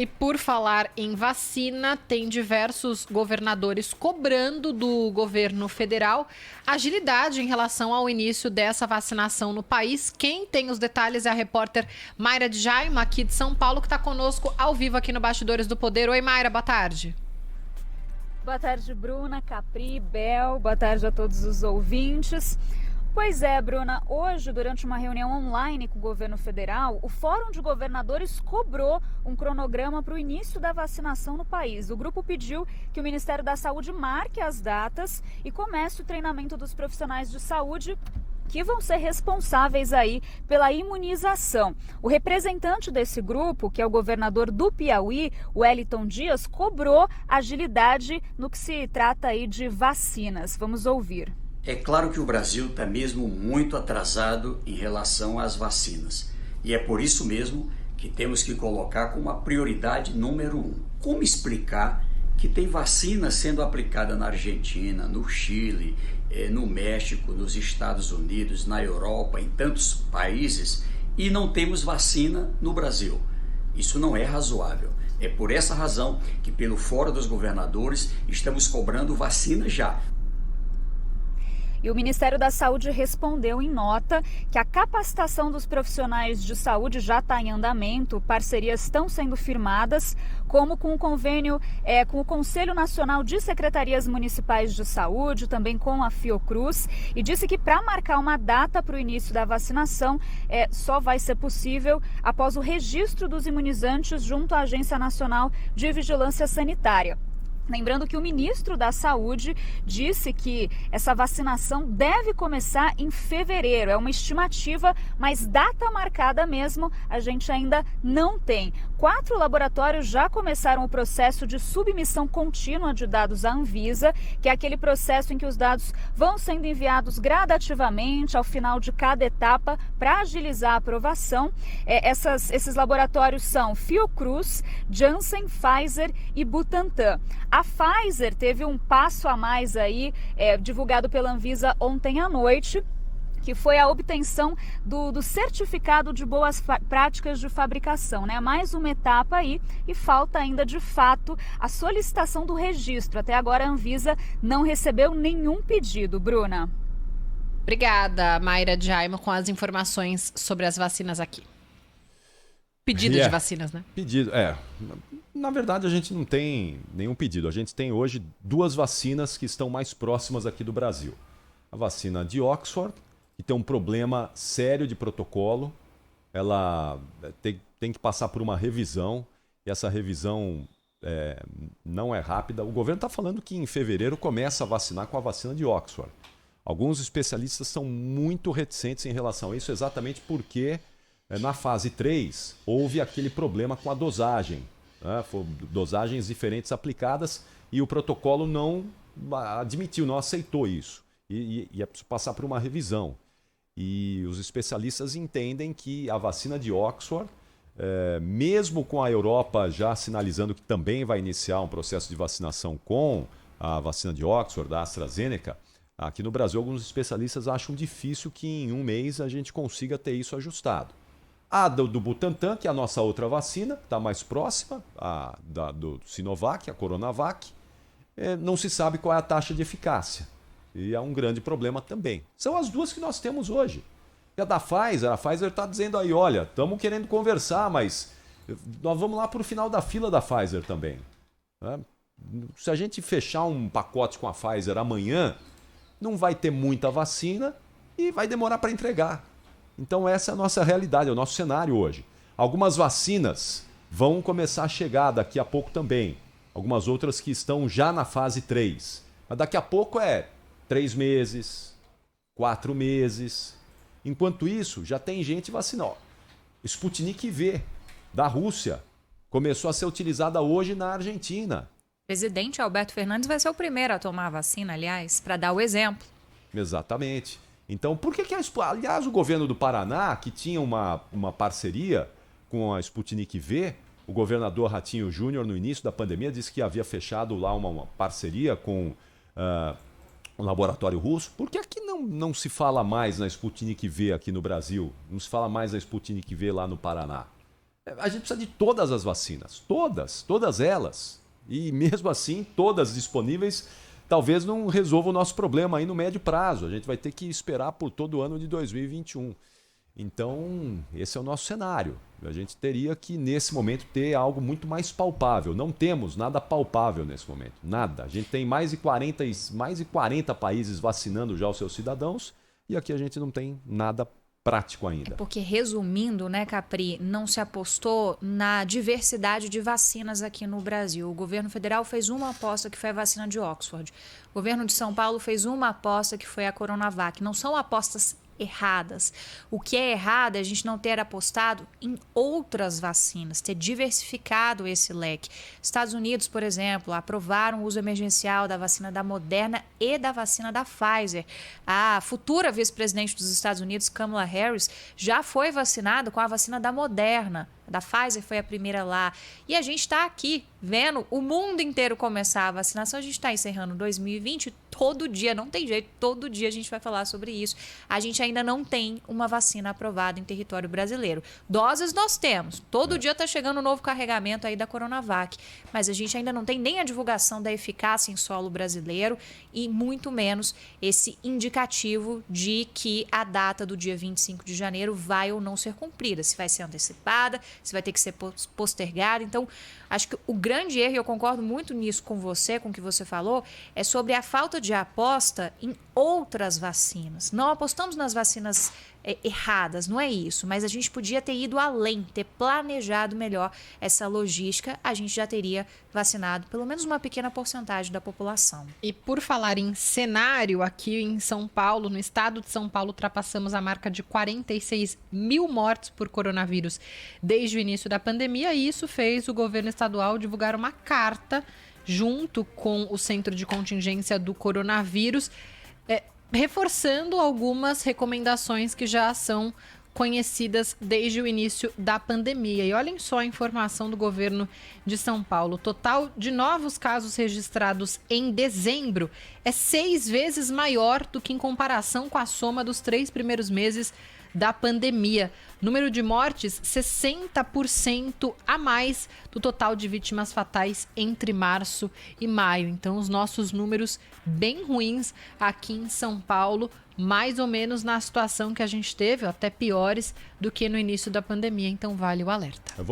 E por falar em vacina, tem diversos governadores cobrando do governo federal agilidade em relação ao início dessa vacinação no país. Quem tem os detalhes é a repórter Mayra Djaima, aqui de São Paulo, que está conosco ao vivo aqui no Bastidores do Poder. Oi, Mayra, boa tarde. Boa tarde, Bruna, Capri, Bel, boa tarde a todos os ouvintes. Pois é, Bruna, hoje, durante uma reunião online com o governo federal, o Fórum de Governadores cobrou um cronograma para o início da vacinação no país. O grupo pediu que o Ministério da Saúde marque as datas e comece o treinamento dos profissionais de saúde que vão ser responsáveis aí pela imunização. O representante desse grupo, que é o governador do Piauí, Wellington Dias, cobrou agilidade no que se trata aí de vacinas. Vamos ouvir. É claro que o Brasil está mesmo muito atrasado em relação às vacinas. E é por isso mesmo que temos que colocar como a prioridade número 1. Como explicar que tem vacina sendo aplicada na Argentina, no Chile, no México, nos Estados Unidos, na Europa, em tantos países, e não temos vacina no Brasil? Isso não é razoável. É por essa razão que, pelo Fórum dos Governadores, estamos cobrando vacina já. E o Ministério da Saúde respondeu em nota que a capacitação dos profissionais de saúde já está em andamento, parcerias estão sendo firmadas, como com o convênio com o Conselho Nacional de Secretarias Municipais de Saúde, também com a Fiocruz, e disse que para marcar uma data para o início da vacinação só vai ser possível após o registro dos imunizantes junto à Agência Nacional de Vigilância Sanitária. Lembrando que o ministro da Saúde disse que essa vacinação deve começar em fevereiro. É uma estimativa, mas data marcada mesmo a gente ainda não tem. 4 laboratórios já começaram o processo de submissão contínua de dados à Anvisa, que é aquele processo em que os dados vão sendo enviados gradativamente ao final de cada etapa para agilizar a aprovação. Esses laboratórios são Fiocruz, Janssen, Pfizer e Butantan. A Pfizer teve um passo a mais aí, divulgado pela Anvisa ontem à noite, que foi a obtenção do certificado de boas práticas de fabricação, né? Mais uma etapa aí e falta ainda de fato a solicitação do registro. Até agora a Anvisa não recebeu nenhum pedido, Bruna. Obrigada, Mayra Djaima, com as informações sobre as vacinas aqui. Pedido de vacinas, né? Pedido, Na verdade, a gente não tem nenhum pedido. A gente tem hoje 2 vacinas que estão mais próximas aqui do Brasil. A vacina de Oxford, que tem um problema sério de protocolo. Ela tem que passar por uma revisão. E essa revisão não é rápida. O governo está falando que em fevereiro começa a vacinar com a vacina de Oxford. Alguns especialistas são muito reticentes em relação a isso, exatamente porque na fase 3 houve aquele problema com a dosagem. Foram dosagens diferentes aplicadas e o protocolo não admitiu, não aceitou isso. E é preciso passar por uma revisão. E os especialistas entendem que a vacina de Oxford, mesmo com a Europa já sinalizando que também vai iniciar um processo de vacinação com a vacina de Oxford, da AstraZeneca, aqui no Brasil alguns especialistas acham difícil que em um mês a gente consiga ter isso ajustado. A do Butantan, que é a nossa outra vacina, está mais próxima, do Sinovac, a Coronavac, não se sabe qual é a taxa de eficácia. E é um grande problema também. São as 2 que nós temos hoje. E a Pfizer está dizendo aí, olha, estamos querendo conversar, mas nós vamos lá para o final da fila da Pfizer também. Se a gente fechar um pacote com a Pfizer amanhã, não vai ter muita vacina e vai demorar para entregar. Então essa é a nossa realidade, é o nosso cenário hoje. Algumas vacinas vão começar a chegar daqui a pouco também. Algumas outras que estão já na fase 3. Mas daqui a pouco 3 meses, 4 meses. Enquanto isso, já tem gente vacinando. Sputnik V, da Rússia, começou a ser utilizada hoje na Argentina. O presidente Alberto Fernandes vai ser o primeiro a tomar a vacina, aliás, para dar o exemplo. Exatamente. Então, por que aliás, o governo do Paraná, que tinha uma parceria com a Sputnik V, o governador Ratinho Júnior, no início da pandemia, disse que havia fechado lá uma parceria com um laboratório russo. Por que aqui não se fala mais na Sputnik V aqui no Brasil? Não se fala mais na Sputnik V lá no Paraná? A gente precisa de todas as vacinas, todas elas. E mesmo assim, todas disponíveis, talvez não resolva o nosso problema aí no médio prazo. A gente vai ter que esperar por todo o ano de 2021. Então, esse é o nosso cenário. A gente teria que, nesse momento, ter algo muito mais palpável. Não temos nada palpável nesse momento. Nada. A gente tem mais de 40 países vacinando já os seus cidadãos e aqui a gente não tem nada prático ainda. É porque, resumindo, né, Capri, não se apostou na diversidade de vacinas aqui no Brasil. O governo federal fez uma aposta que foi a vacina de Oxford. O governo de São Paulo fez uma aposta que foi a Coronavac. Não são apostas erradas. O que é errado é a gente não ter apostado em outras vacinas, ter diversificado esse leque. Estados Unidos, por exemplo, aprovaram o uso emergencial da vacina da Moderna e da vacina da Pfizer. A futura vice-presidente dos Estados Unidos, Kamala Harris, já foi vacinada com a vacina da Moderna. Da Pfizer foi a primeira lá. E a gente está aqui vendo o mundo inteiro começar a vacinação. A gente está encerrando 2020 todo dia, não tem jeito, todo dia a gente vai falar sobre isso. A gente ainda não tem uma vacina aprovada em território brasileiro. Doses nós temos. Todo dia está chegando um novo carregamento aí da Coronavac. Mas a gente ainda não tem nem a divulgação da eficácia em solo brasileiro e muito menos esse indicativo de que a data do dia 25 de janeiro vai ou não ser cumprida. Se vai ser antecipada, se vai ter que ser postergado. Então, acho que o grande erro, e eu concordo muito nisso com você, com o que você falou, é sobre a falta de aposta em outras vacinas. Não apostamos nas vacinas erradas, não é isso, mas a gente podia ter ido além, ter planejado melhor essa logística, a gente já teria vacinado pelo menos uma pequena porcentagem da população. E por falar em cenário, aqui em São Paulo, no estado de São Paulo, ultrapassamos a marca de 46 mil mortes por coronavírus desde o início da pandemia, e isso fez o governo estadual divulgar uma carta junto com o Centro de Contingência do Coronavírus, reforçando algumas recomendações que já são conhecidas desde o início da pandemia. E olhem só a informação do governo de São Paulo. O total de novos casos registrados em dezembro é 6 vezes maior do que em comparação com a soma dos 3 primeiros meses da pandemia. Número de mortes, 60% a mais do total de vítimas fatais entre março e maio. Então, os nossos números bem ruins aqui em São Paulo, mais ou menos na situação que a gente teve, até piores do que no início da pandemia. Então, vale o alerta.